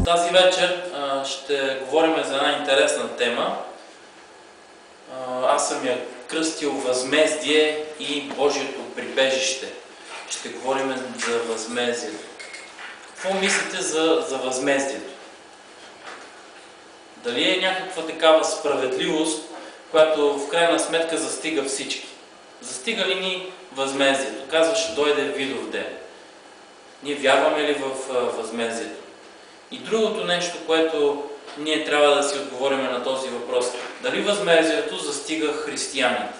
Тази вечер ще говорим за една интересна тема. Аз съм я кръстил възмездие и Божието прибежище. Ще говорим за възмездието. Какво мислите за възмездието? Дали е някаква такава справедливост, която в крайна сметка застига всички? Застига ли ни възмездието? Казва, ще дойде видов ден. Ние вярваме ли в възмездието? И другото нещо, което ние трябва да си отговорим на този въпрос. Дали възмездието застига християните?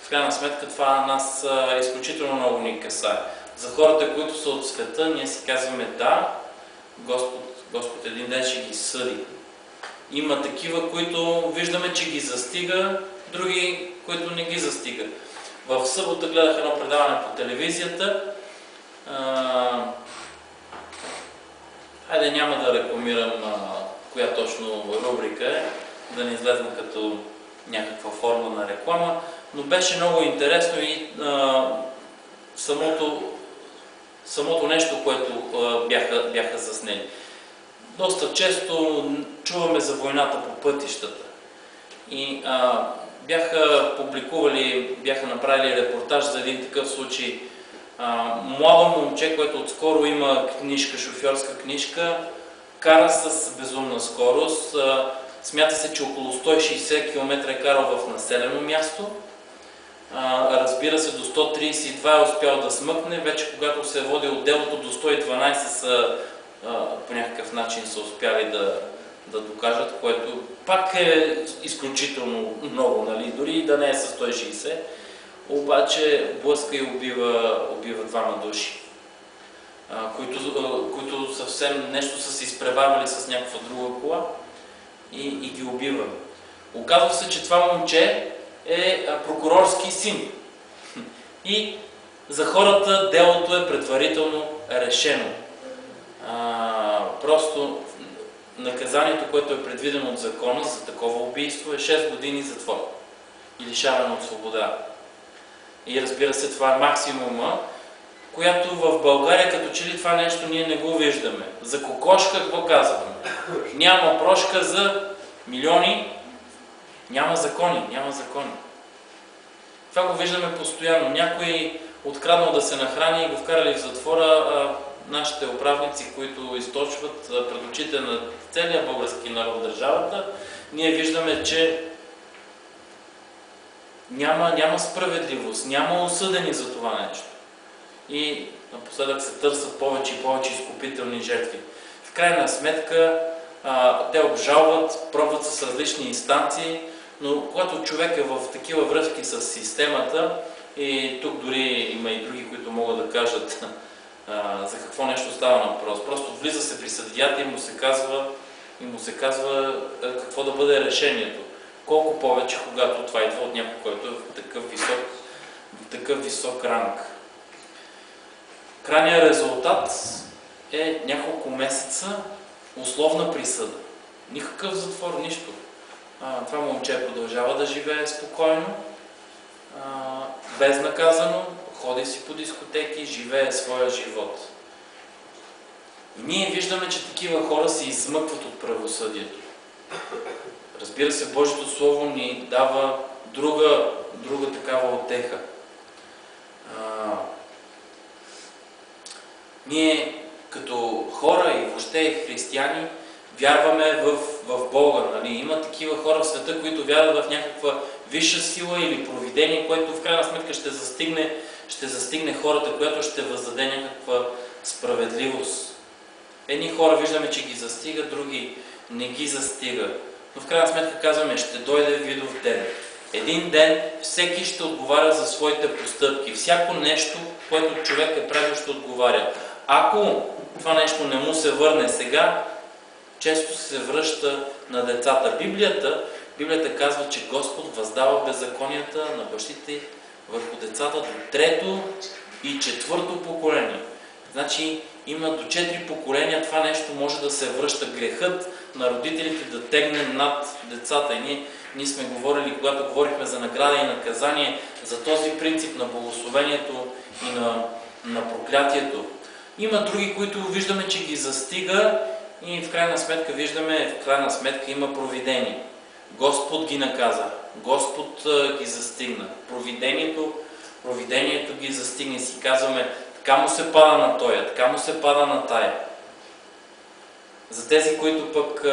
В крайна сметка това нас изключително много ни касае. За хората, които са от света, ние си казваме да, Господ един ден ще ги съди. Има такива, които виждаме, че ги застига, други, които не ги застига. В събота гледах едно предаване по телевизията. Хайде, няма да рекламирам коя точно рубрика е, да не излезна като някаква форма на реклама, но беше много интересно и самото нещо, което бяха заснели. Доста често чуваме за войната по пътищата и бяха направили репортаж за един такъв случай. Младо момче, което отскоро има книжка, шофьорска книжка, кара с безумна скорост. Смята се, че около 160 км е карал в населено място. Разбира се, до 132 е успял да смъкне. Вече когато се е водил делото, до 112 са по някакъв начин са успяли да докажат, което пак е изключително много, нали? Дори и да не е с 160. Обаче блъска и убива двама души, които съвсем нещо са се изпреварвали с някаква друга кола и ги убива. Оказва се, че това момче е прокурорски син. И за хората делото е предварително решено. Просто наказанието, което е предвидено от закона за такова убийство е 6 години затвор и лишаване от свобода. И разбира се, това е максимума, която в България като че ли това нещо ние не го виждаме. За кокошка какво казваме? Няма прошка за милиони, няма закони. Това го виждаме постоянно. Някой откраднал да се нахрани и го вкарали в затвора, нашите управници, които източват пред очите на целия български народ, държавата, ние виждаме, че няма справедливост, няма осъдени за това нещо. И напоследък се търсят повече и повече изкупителни жертви. В крайна сметка те обжалват, пробват с различни инстанции, но когато човек е в такива връзки с системата, и тук дори има и други, които могат да кажат за какво нещо става на въпрос. Просто влиза се при съдията и му се казва какво да бъде решението. Колко повече, когато това идва от някой, който е в такъв висок ранг. Крайният резултат е няколко месеца условна присъда. Никакъв затвор, нищо. Това момче продължава да живее спокойно, безнаказано, ходи си по дискотеки, живее своя живот. Ние виждаме, че такива хора се измъкват от правосъдието. Разбира се, Божието Слово ни дава друга такава утеха. Ние като хора и въобще християни вярваме в Бога. Нали? Има такива хора в света, които вярват в някаква висша сила или провидение, което в крайна сметка ще застигне хората, което ще въздаде някаква справедливост. Едни хора виждаме, че ги застига, други не ги застига. Но в крайна сметка казваме, ще дойде видов ден. Един ден всеки ще отговаря за своите постъпки. Всяко нещо, което човек е правил, ще отговаря. Ако това нещо не му се върне сега, често се връща на децата. Библията казва, че Господ въздава беззаконията на бащите върху децата до 3-то и 4-то поколение. Значи има до 4 поколения, това нещо може да се връща. Грехът на родителите да тегне над децата. И ние сме говорили, когато говорихме за награда и наказание, за този принцип на благословението и на проклятието. Има други, които виждаме, че ги застига и в крайна сметка виждаме, има провидение. Господ ги наказа, Господ ги застигна. Провидението ги застигне. Си казваме, така му се пада на тоя, така му се пада на тая. За тези, които пък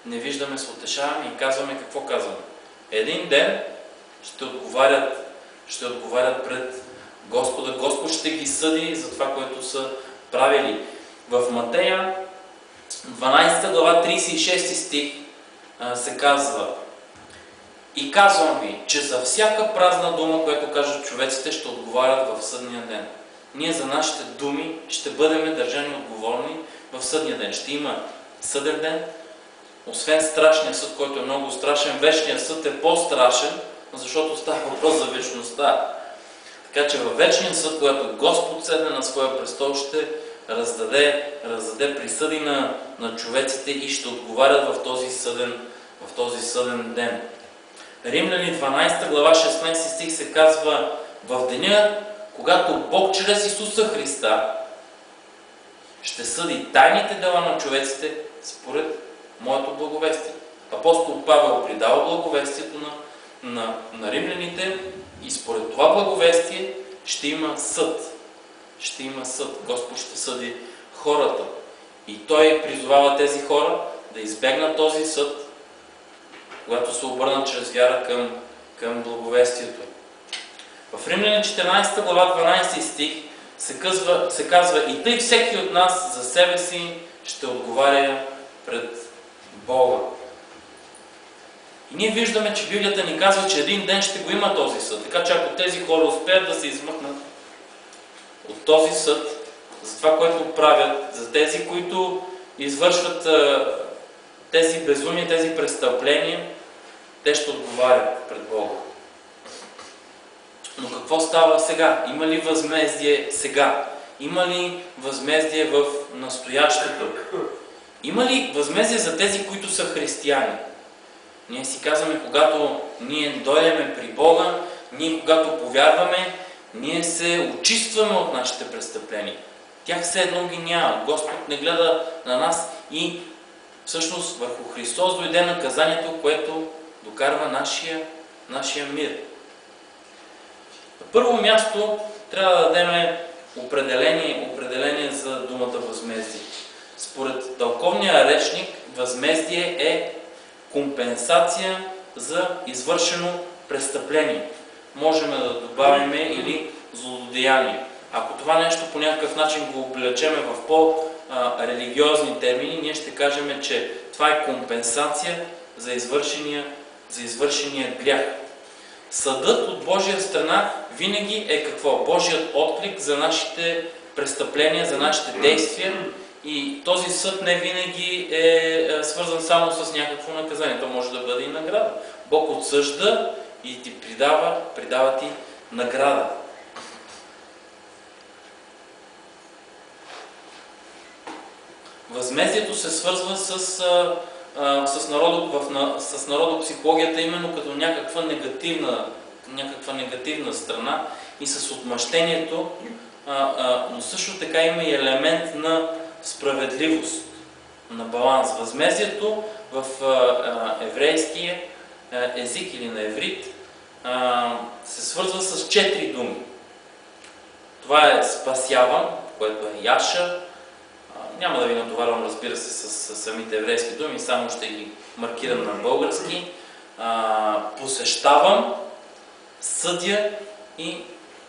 не виждаме, се утешаваме и казваме, какво казваме? Един ден ще отговарят пред Господа. Господ ще ги съди за това, което са правили. В Матея 12 глава 36 стих се казва: и казвам ви, че за всяка празна дума, която кажат човеците, ще отговарят в съдния ден. Ние за нашите думи ще бъдем държани отговорни в съдния ден. Ще има съден ден. Освен страшния съд, който е много страшен, вечният съд е по-страшен, защото става въпрос за вечността. Така че във вечния съд, когато Господ седне на своя престол, ще раздаде присъди на човеците и ще отговарят в този съден ден. Римляни 12 глава 16 стих се казва: в деня, когато Бог чрез Исуса Христа ще съди тайните дела на човеците според моето благовестие. Апостол Павел придава благовестието на римляните и според това благовестие ще има съд. Ще има съд. Господ ще съди хората. И той призовава тези хора да избегнат този съд, когато се обърнат чрез вяра към благовестието. В Римляни 14 глава 12 стих се казва: и тъй всеки от нас за себе си ще отговаря пред Бога. И ние виждаме, че Библията ни казва, че един ден ще го има този съд. Така че ако тези хора успеят да се измъкнат от този съд, за това, което правят, за тези, които извършват тези безумия, тези престъпления, те ще отговарят пред Бога. Но какво става сега? Има ли възмездие сега? Има ли възмездие в настоящето? Има ли възмездие за тези, които са християни? Ние си казваме, когато ние дойдеме при Бога, ние когато повярваме, ние се очистваме от нашите престъпления. Тях все едно ги няма. Господ не гледа на нас и всъщност върху Христос дойде наказанието, което докарва нашия мир. На първо място трябва да дадем определение за думата възмездие. Според тълковния речник, възмездие е компенсация за извършено престъпление. Можем да добавим или злодеяние. Ако това нещо по някакъв начин го облечеме в по-религиозни термини, ние ще кажем, че това е компенсация за извършения грях. Съдът от Божия страна винаги е какво? Божият отклик за нашите престъпления, за нашите действия, и този съд не винаги е свързан само с някакво наказание. То може да бъде и награда. Бог отсъжда и ти придава ти награда. Възмездието се свързва с народопсихологията именно като някаква негативна страна и с отмъщението, но също така има и елемент на справедливост, на баланс. Възмездието в еврейския език или на еврит се свързва с 4 думи. Това е спасявам, което е яша. Няма да ви натоварвам, разбира се, с самите еврейски думи, само ще ги маркирам на български. Посещавам, съдя и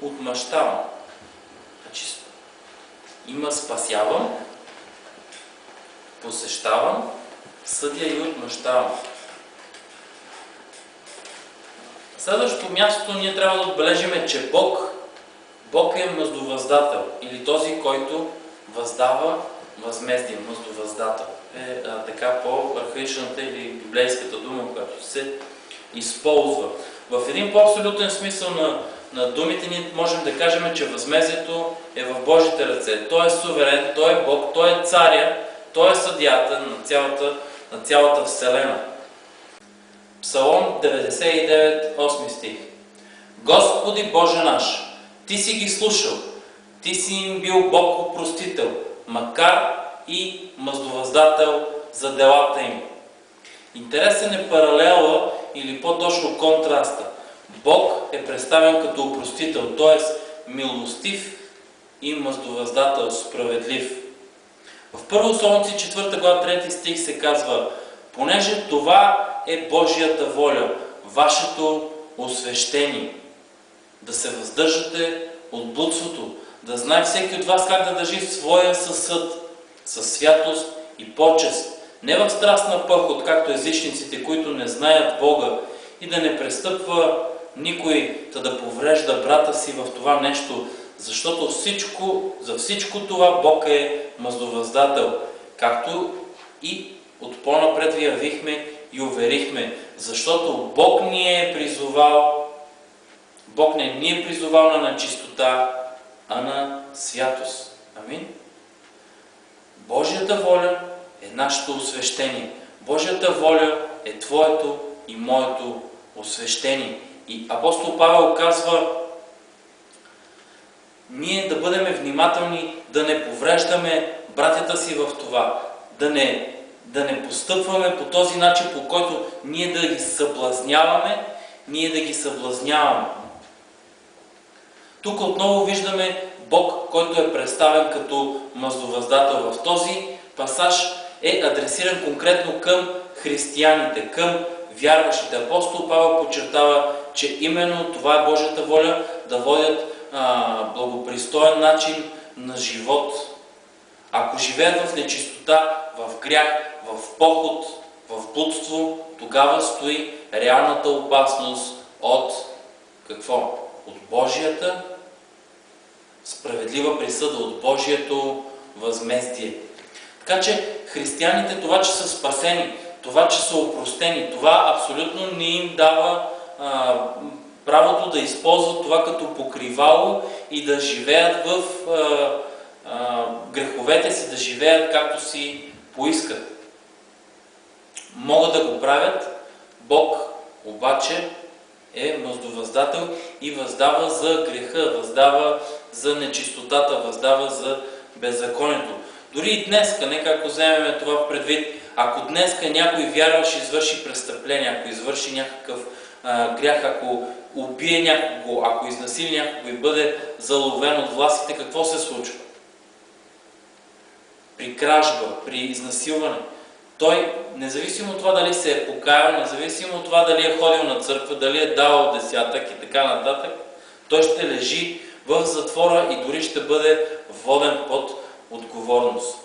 отмъщавам. Значи, има спасявам, посещавам, съдя и отмъщавам. Следващото място ние трябва да отбележим, че Бог е мъздовъздател, или този, който въздава възмездие. Мъздовъздател е така по-архаичната или библейската дума, която се използва. В един по-абсолютен смисъл на думите ни можем да кажем, че възмездието е в Божите ръце. Той е суверен, Той е Бог, Той е царя, Той е съдията на цялата вселена. Псалом 99, 8 стих. Господи Боже наш, Ти си ги слушал, Ти си им бил Бог опростител, макар и мъздовъздател за делата им. Интересен е паралела или по-точно контраста. Бог е представен като опростител, т.е. милостив и мъздовъздател, справедлив. В Първо Солунци 4 глава 3 стих се казва: понеже това е Божията воля, вашето освещение, да се въздържате от блудството, да знае всеки от вас как да държи своя съд, със святост и почест, не в страстна пъхот, както езичниците, които не знаят Бога, и да не престъпва никой, да поврежда брата си в това нещо, защото за всичко това Бог е мъздовъздател, както и от по-напред ви явихме и уверихме, защото Бог не ни е призовал на нечистота, а на святост. Амин? Божията воля е нашето освещение. Божията воля е твоето и моето освещение. И апостол Павел казва, ние да бъдем внимателни, да не повреждаме братята си в това, да не постъпваме по този начин, по който ние да ги съблазняваме. Тук отново виждаме Бог, който е представен като мъздовъздател. В този пасаж е адресиран конкретно към християните, към вярващите. Апостол Павел подчертава, че именно това е Божията воля, да водят благопристоен начин на живот. Ако живеят в нечистота, в грях, в поход, в блудство, тогава стои реалната опасност от какво? От Божията справедлива присъда, от Божието възмездие. Така че християните, това, че са спасени, това, че са опростени, това абсолютно не им дава правото да използват това като покривало и да живеят в греховете си, да живеят както си поискат. Могат да го правят, Бог обаче е мъздовъздател и въздава за греха, въздава за нечистотата, въздава за беззаконието. Дори и днеска, нека ако вземем това предвид, ако днеска някой вярващ извърши престъпление, ако извърши някакъв грях, ако убие някого, ако изнасили някого и бъде заловен от властите, какво се случва? При кражба, при изнасилване, той, независимо от това дали се е покаял, независимо от това дали е ходил на църква, дали е давал десятък и така нататък, той ще лежи в затвора и дори ще бъде воден под отговорност.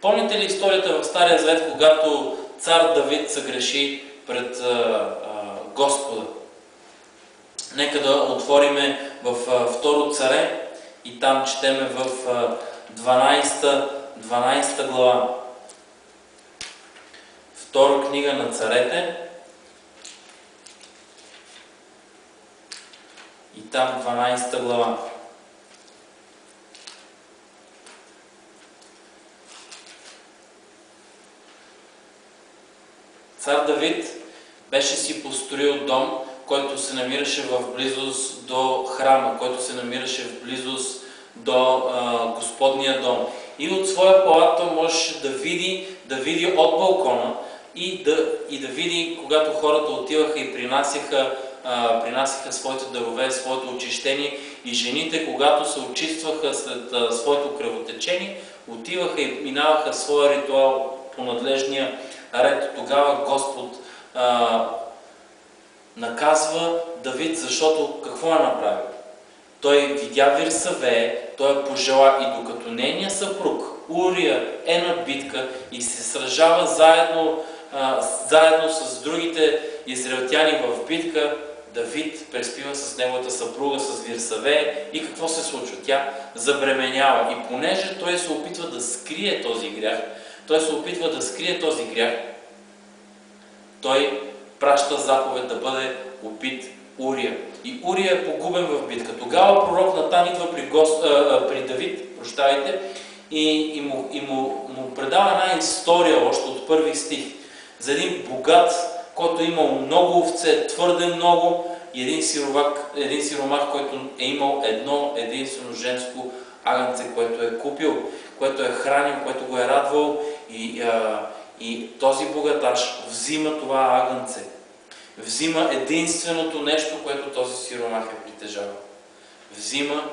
Помните ли историята в Стария Завет, когато цар Давид съгреши пред Господа? Нека да отвориме в Второ царе и там четеме в 12 глава. Втора книга на царете и там 12 глава. Цар Давид беше си построил дом, който се намираше в близост до храма, който се намираше в близост до Господния дом. И от своя палат той можеше да види от балкона и да види, когато хората отиваха и принасяха своите дарове, своето очищение, и жените, когато се очистваха след своето кръвотечение, отиваха и минаваха своя ритуал по надлежния ред. Тогава Господ наказва Давид, защото какво е направил? Той видя Вирсавее, той пожела, и докато нейният съпруг Урия е на битка и се сражава заедно с другите израелтяни в битка, Давид преспива с неговата съпруга, с Вирсавее, и какво се случва? Тя забременява. И понеже той се опитва да скрие този грях, той праща заповед да бъде убит Урия. И Урия е погубен в битка. Тогава пророк Натан идва при Давид, и му предава една история още от първи стих за един богат, който е имал много овце, твърде много, и един сиромах, който е имал едно единствено женско агънце, което е купил, което е хранил, което го е радвал и този богаташ взима това агънце. Взима единственото нещо, което този сиромах е притежавал. Взима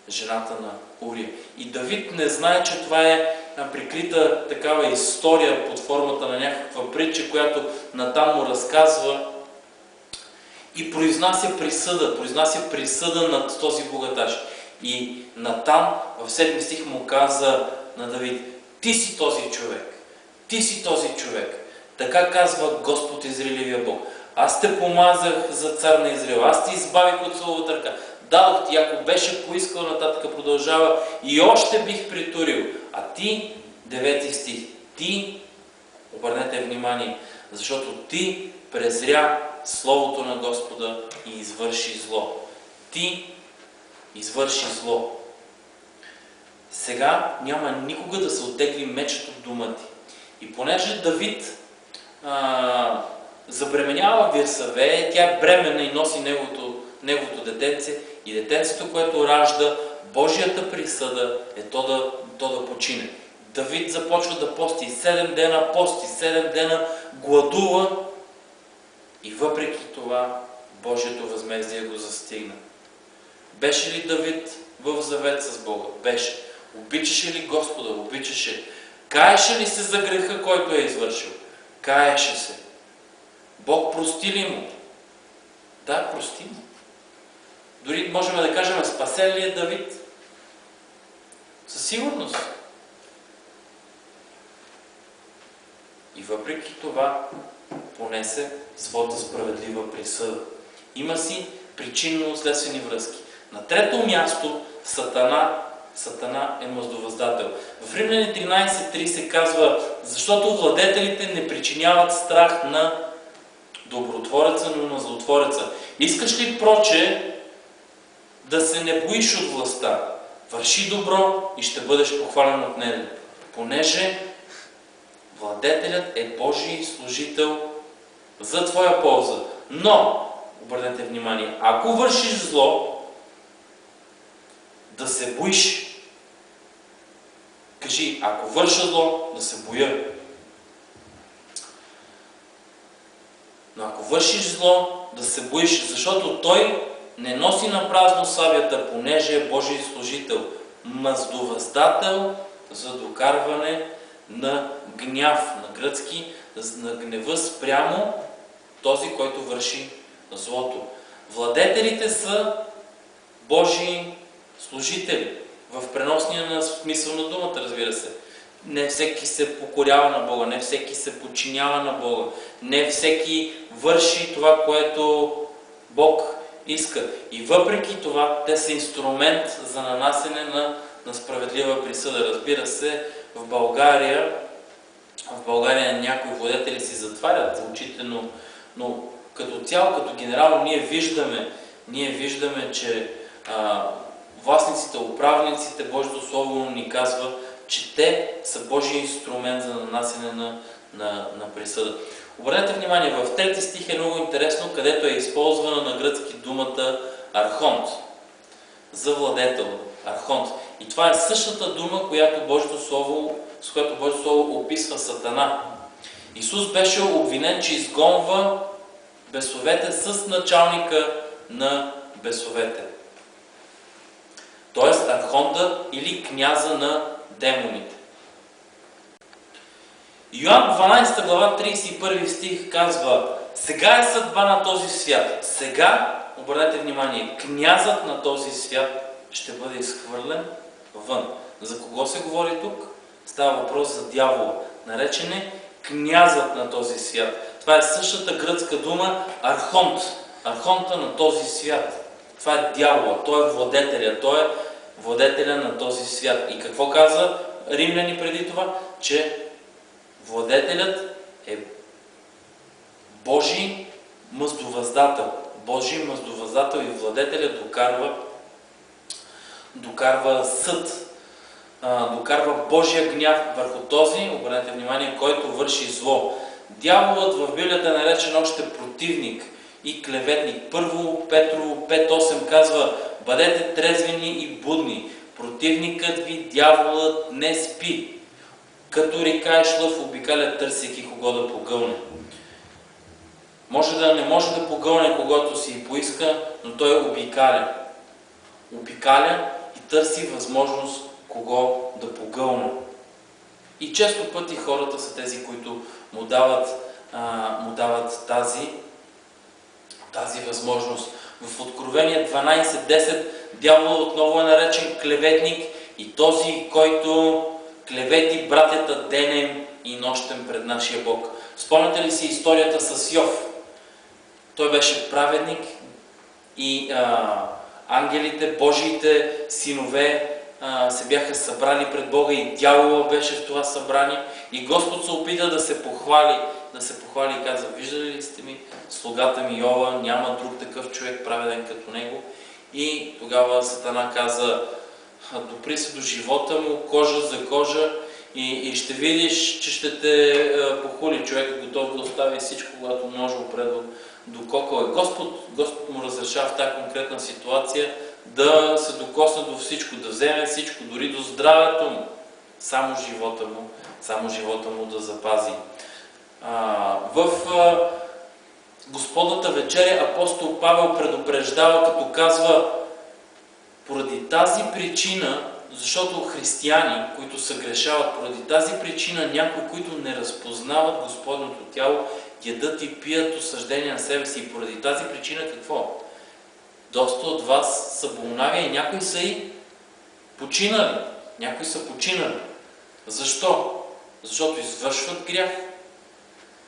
жената на Урия. И Давид не знае, че това е прикрита такава история под формата на някаква притча, която Натан му разказва и произнася присъда над този богаташ. И Натан в 7 стих му каза на Давид: ти си този човек, ти си този човек. Така казва Господ Израилевия Бог. Аз те помазах за цар на Израил, аз те избавих от Сауловата ръка. Дадох ти, ако беше поискал, нататък продължава, и още бих притурил. А ти, 9 стих, ти, обърнете внимание, защото ти презря Словото на Господа и извърши зло. Ти извърши зло. Сега няма никога да се оттегли мечът от дома ти. И понеже Давид забременява Вирсаве, тя е бременна и носи неговото детенце, и детенцето, което ражда, Божията присъда е то да почине. Давид започва да пости 7 дена, 7 дена, гладува и въпреки това Божието възмездие го застигна. Беше ли Давид в завет с Бога? Беше. Обичаше ли Господа? Обичаше. Каеше ли се за греха, който е извършил? Каеше се. Бог прости ли му? Да, прости му. Дори можем да кажем, спасен ли е Давид? Със сигурност. И въпреки това понесе своята справедлива присъда. Има си причинно-следствени връзки. На трето място Сатана е мъздовъздател. В Римляни 13.3 се казва: защото владетелите не причиняват страх на добротвореца, но на злотвореца. Искаш ли, проче, да се не боиш от властта? Върши добро и ще бъдеш похвален от него. Понеже владетелят е Божий служител за твоя полза. Но, обърнете внимание, ако вършиш зло, да се боиш. Кажи: ако върша зло, да се боя. Но ако вършиш зло, да се боиш, защото той не носи на празно сабята, понеже е Божий служител, мъздовъздател за докарване на гняв, на гръцки, на гнева спрямо този, който върши злото. Владетелите са Божии служители, в преносния смисъл на думата, разбира се. Не всеки се покорява на Бога, не всеки се подчинява на Бога, не всеки върши това, което Бог иска. И въпреки това, те са инструмент за нанасене на справедлива присъда. Разбира се, в България някои владетели си затварят очите, но като цяло, като генерално, ние виждаме, че властниците, управниците, Божието Слово ни казва, че те са Божий инструмент за нанасене на присъда. Обърнете внимание, в 3 стих е много интересно, където е използвана на гръцки думата архонт, за владетел, архонт. И това е същата дума, с която Божието Слово описва Сатана. Исус беше обвинен, че изгонва бесовете с началника на бесовете. Тоест архонта или княза на демоните. Йоан 12 глава 31 стих казва: сега е съдба на този свят. Сега, обърнете внимание, князът на този свят ще бъде изхвърлен вън. За кого се говори тук? Става въпрос за дявола. Наречен е князът на този свят. Това е същата гръцка дума архонт. Архонта на този свят. Това е дявола. Той е владетеля. Той е владетеля на този свят. И какво каза Римляни преди това? Че владетелят е Божий мъздовъздател. Божий мъздовъздател и владетелят докарва съд, докарва Божия гняв върху този, обърнете внимание, който върши зло. Дяволът в Библията е наречен още противник и клеветник. Първо Петрово 5.8 казва: Бъдете трезвени и будни. Противникът ви, дяволът, не спи. Като река и шлъв обикаля, търсейки кого да погълне. Не може да погълне когото си и поиска, но той обикаля. Обикаля и търси възможност кого да погълне. И често пъти хората са тези, които му дават тази възможност. В Откровение 12:10 дявол отново е наречен клеветник и този, който клевети братята денем и нощем пред нашия Бог. Спомняте ли си историята с Йов? Той беше праведник и ангелите, Божиите синове се бяха събрали пред Бога и дявола беше в това събрание и Господ се опита да се похвали и каза: виждали ли сте ми слугата ми Йова, няма друг такъв човек праведен като него. И тогава Сатана каза: допри се до живота му, кожа за кожа и ще видиш, че ще те похули. Човек е готов да остави всичко, когато може опред до кокъла. Господ му разрешава в тази конкретна ситуация да се докосне до всичко, да вземе всичко, дори до здравето му. Само живота му да запази. В Господната вечеря апостол Павел предупреждава, като казва: поради тази причина, защото християни, които се грешават, поради тази причина някои, които не разпознават Господното тяло, ядат и пият осъждение на себе си. И поради тази причина какво? Доста от вас са болнави и някои са и починали. Защо? Защото извършват грях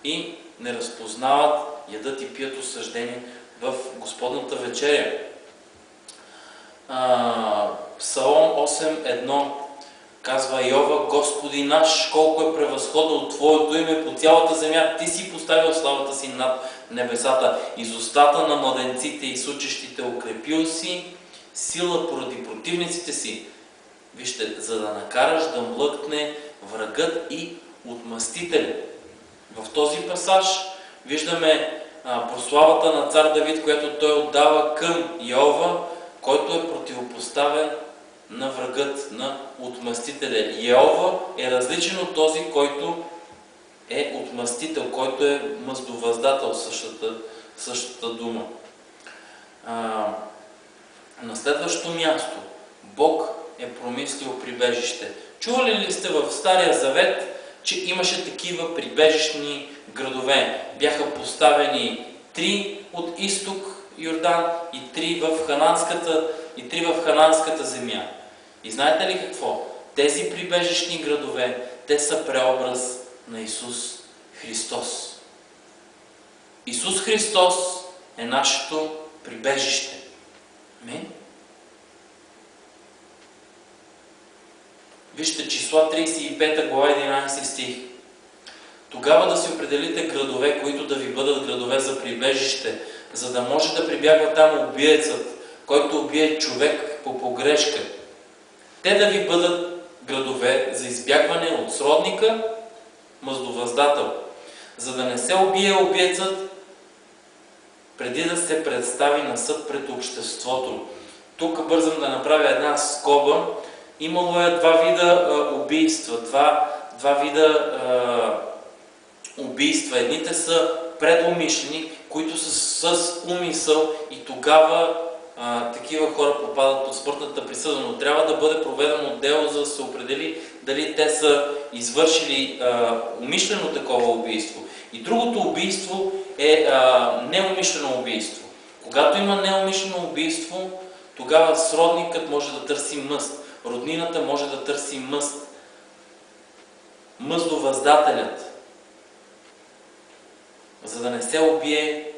и не разпознават, ядат и пият осъждение в Господната вечеря. Псалом 8:1 казва Йова: Господи наш, колко е превъзходно Твоето име по цялата земя. Ти си поставил славата си над небесата. Из устата на младенците и сучещите укрепил си сила поради противниците си. Вижте, за да накараш да млъкне врагът и отмъстителя. В този пасаж виждаме прославата на цар Давид, която той отдава към Йова, който е противопоставен на врагът, на отмъстителя. Йова е различен от този, който е отмъстител, който е мъздовъздател, същата дума. На следващото място, Бог е промислил прибежище. Чували ли сте в Стария Завет, че имаше такива прибежищни градове? Бяха поставени 3 от изток Йордан и 3 в Хананската земя. И знаете ли какво? Тези прибежищни градове, те са преобраз на Исус Христос. Исус Христос е нашето прибежище. Амин. Вижте Числа 35 глава 11 стих. Тогава да си определите градове, които да ви бъдат градове за прибежище, за да може да прибягва там убиецът, който убие човек по погрешка. Те да ви бъдат градове за избягване от сродника, мъздовъздател, за да не се убие убиецът преди да се представи на съд пред обществото. Тук бързам да направя една скоба. Имало е 2 вида убийства. Два вида убийства. Едните са предумишлени, които са с умисъл и тогава такива хора попадат под смъртната присъда, но трябва да бъде проведено дело, за да се определи дали те са извършили умишлено такова убийство. И другото убийство е неумишлено убийство. Когато има неумишлено убийство, тогава сродникът може да търси мъст. Роднината може да търси мъст. Мъздовъздателят. За да не се убие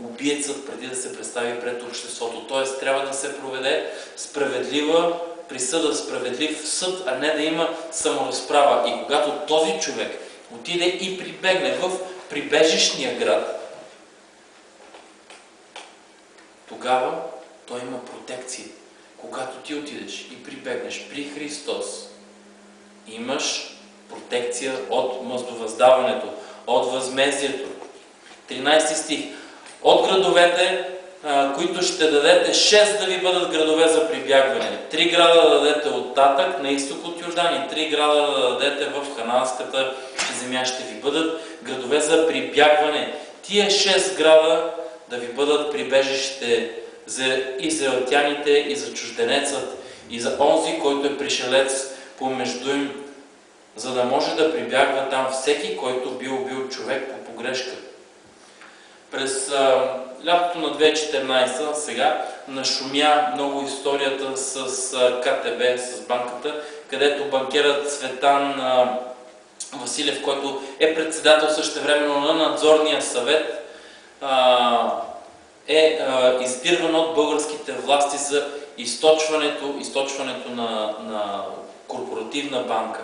убиецът преди да се представи пред обществото. Т.е. трябва да се проведе справедлива присъда, справедлив съд, а не да има саморазправа. И когато този човек отиде и прибегне в прибежищния град, тогава той има протекция. Когато ти отидеш и прибегнеш при Христос, имаш протекция от мъздовъздаването, от възмездието. 13 стих. От градовете които ще дадете, 6 да ви бъдат градове за прибягване. 3 града да дадете оттатък, на изток от Йордан, и 3 града да дадете в Ханаанската земя. Ще ви бъдат градове за прибягване. Тия 6 града да ви бъдат прибежище за израелтяните и за чужденецът и за онзи, който е пришелец помежду им, за да може да прибягва там всеки, който би убил човек по погрешка. През лятото на 2014 сега нашумя много историята с КТБ, с банката, където банкерът Цветан Василев, който е председател същевременно на надзорния съвет, е издирван от българските власти за източването на корпоративна банка.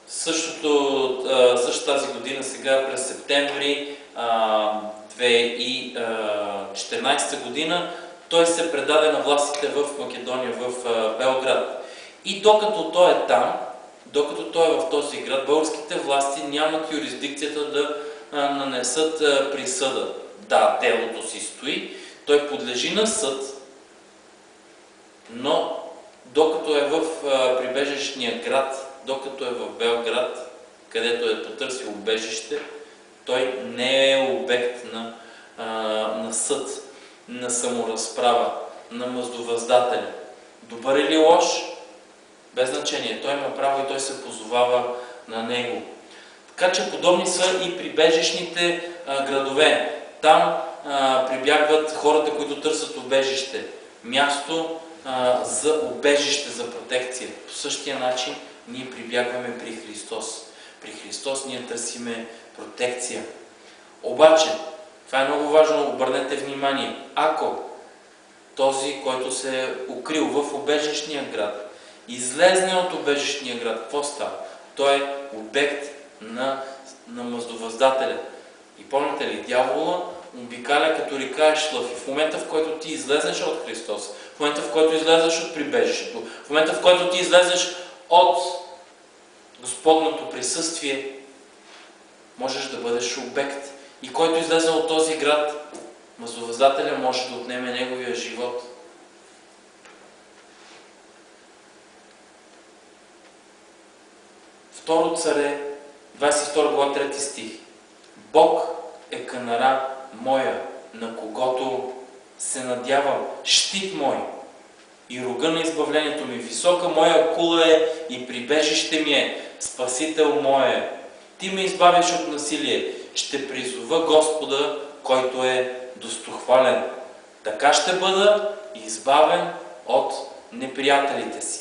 Също тази година, сега през септември 2014 година, той се предаде на властите в Македония, в Белград. И докато той е там, докато той е в този град, българските власти нямат юрисдикцията да нанесат присъда. Да, делото си стои, той подлежи на съд, но докато е в прибежищния град, докато е в Белград, където е потърсил убежище, той не е обект на съд, на саморазправа, на мъздовъздателя. Добър или лош? Без значение. Той има право и той се позовава на него. Така че подобни са и прибежищните градове. Там прибягват хората, които търсят убежище. Място за убежище, за протекция. По същия начин ние прибягваме при Христос. При Христос ние търсиме протекция. Обаче, това е много важно, обърнете внимание, ако този, който се е укрил в убежищния град, излезне от убежищния град, какво става? Той е обект на мъздовъздателя. И помните ли, дявола обикаля като река е шлъв. И в момента, в който ти излезеш от Христос, в момента, в който излезеш от прибежището, в момента, в който ти излезеш от Господното присъствие, можеш да бъдеш обект. И който излезе от този град, мъздовъздателя може да отнеме неговия живот. Второ Царе, 22 глава, 3 стих. Бог е канара моя, на когото се надявам, щит мой и рога на избавлението ми. Висока моя кула е и прибежище ми е, спасител моя. Ти ме избавиш от насилие. Ще призова Господа, който е достохвален. Така ще бъда избавен от неприятелите си.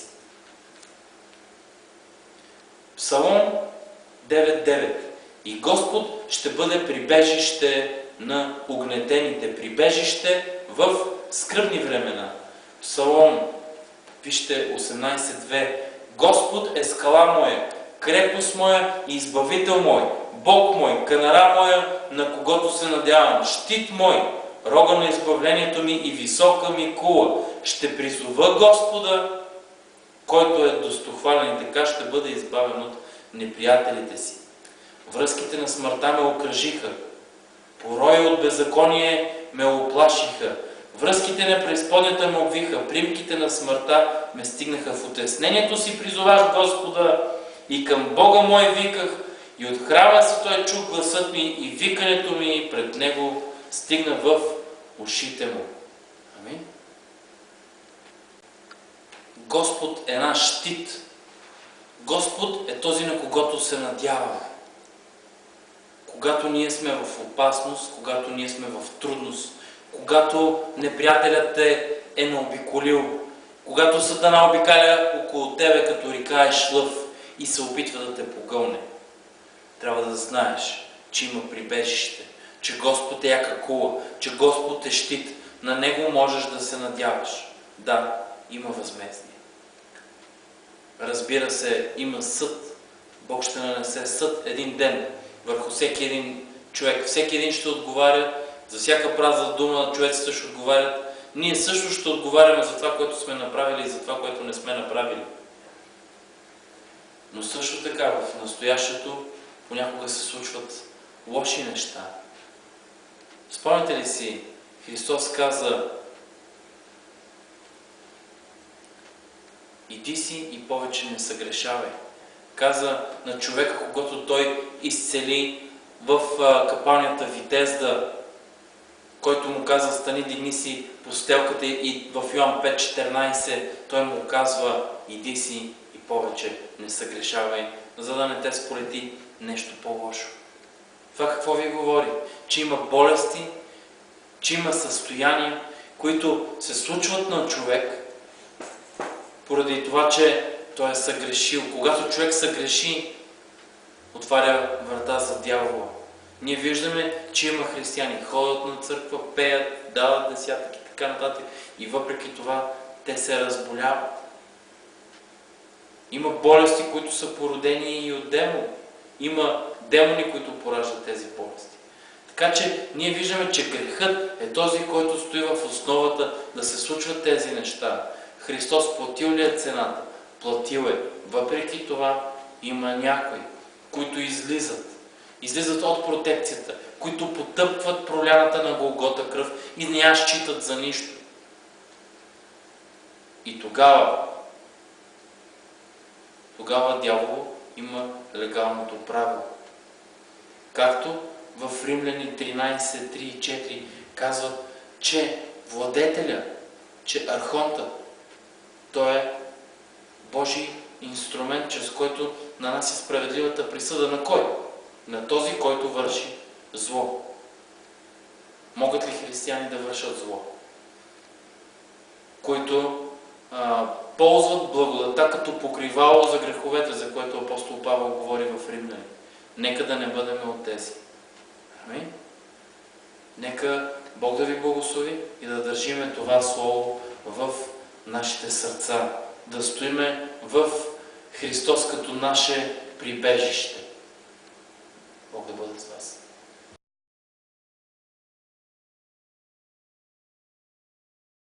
Псалом 9.9. И Господ ще бъде прибежище на угнетените, прибежище в скръбни времена. Псалом, вижте 18.2. Господ е скала моя, крепост моя и избавител мой, Бог мой, канара моя, на когото се надявам, щит мой, рога на избавлението ми и висока ми кула. Ще призова Господа, който е достохвален, и така ще бъде избавен от неприятелите си. Връзките на смъртта ме окръжиха, порои от беззаконие ме оплашиха, връзките на преизподнята ме обвиха, примките на смъртта ме стигнаха. В утеснението си призовах Господа и към Бога мой виках, и от храма си Той чу гласът ми и викането ми пред Него стигна в ушите му. Амин. Господ е наш щит. Господ е този, на когото се надяваме. Когато ние сме в опасност, когато ние сме в трудност, когато неприятелят те е наобиколил, когато Сатана обикаля около тебе като река е шлъв и се опитва да те погълне, трябва да знаеш, че има прибежище, че Господ е яка кула, че Господ е щит. На Него можеш да се надяваш. Да, има възмездие. Разбира се, има съд. Бог ще нанесе съд един ден върху всеки един човек. Всеки един ще отговаря за всяка празна дума, човеците ще отговарят. Ние също ще отговаряме за това, което сме направили и за това, което не сме направили. Но също така в настоящето понякога се случват лоши неща. Спомняте ли си Христос каза: иди си и повече не съгрешавай. Каза на човека, когато той изцели в капалнята Витезда, който му каза: стани, дигни си постелката, и в Йоан 5,14 той му казва: иди си и повече не съгрешавай, за да не те сполети нещо по-лошо. Това какво ви говори? Че има болести, че има състояния, които се случват на човек поради това, че той е съгрешил. Когато човек съгреши, отваря врата за дявола. Ние виждаме, че има християни, ходят на църква, пеят, дават десятък и така нататък, и въпреки това те се разболяват. Има болести, които са породени и от демони. Има демони, които пораждат тези болести. Така че ние виждаме, че грехът е този, който стои в основата да се случват тези неща. Христос платил ли е цената? Платил е. Въпреки това има някои, които излизат от протекцията, които потъпват проляната на Голгота кръв и не я считат за нищо. И тогава дявол има легалното право. Както в Римляни 13, 3 и 4 казват, че владетеля, че архонта, той е Божий инструмент, чрез който нанася справедливата присъда на кой? На този, който върши зло. Могат ли християни да вършат зло? Които ползват благодата като покривало за греховете, за което апостол Павел говори в Римляни. Нека да не бъдем от тези. Амин? Нека Бог да ви благослови и да държиме това слово в нашите сърца. Да стоиме в Христос като наше прибежище. Бог да бъде с вас.